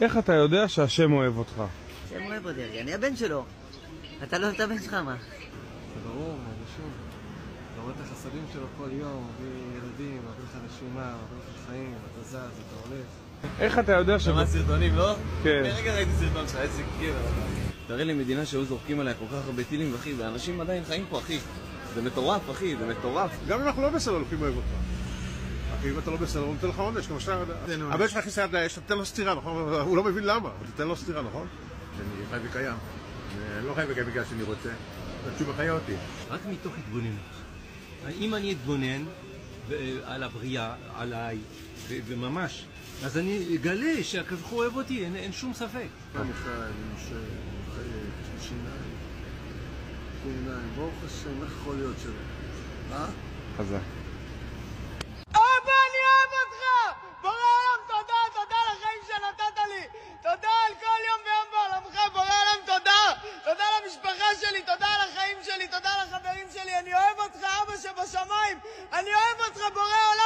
איך אתה יודע שהשם אוהב אותך? השם אוהב אותי, אני הבן שלו. אתה לא אוהב את הבן שלך, מה? זה ברור, אנשים. אתה רואה את החסדים שלו כל יום, מביא ילדים, מביא לך נשימה, מביא לך חיים, אתה זז, אתה הולך. איך אתה יודע ש... שמעת סרטונים, לא? כן. רגע ראיתי סרטון שלך, איזה כיף. תראה לי מדינה שהיו זורקים עליה כל כך הרבה טילים, אחי, ואנשים עדיין חיים פה, אחי. זה מטורף, אחי, זה מטורף. גם אם אנחנו לא בסדר, אלוקים אוהב אותך. אחי, אם אתה לא בסדר, הוא נותן לך עונש, כמו שאתה יודע. הבן שלך הכניס יד לאש, אתה תתן לו סטירה, נכון? הוא לא מבין למה, אבל תתן לו סטירה, נכון? שאני חי וקיים. אני לא חי וקיים בגלל שאני רוצה. תשוב מחיה אותי. רק מתוך התבוננות. אם אני אתבונן על הבריאה, עליי, וממש, אז אני אגלה שהקדוש ברוך הוא אוהב אותי, אין שום ספק. אני חי, אני נושא, אני חי, יש לי שיניים. ברוך השם, איך יכול להיות שלא? חזק. אבא, אני אוהב אותך! בורא עולם, תודה על החיים שנתת לי! תודה על כל יום ויום בעולמך, בורא עולם, תודה! תודה על המשפחה שלי, תודה על החיים שלי, תודה על החברים שלי, אני אוהב אותך, אבא שבשמיים! אני אוהב אותך, בורא עולם!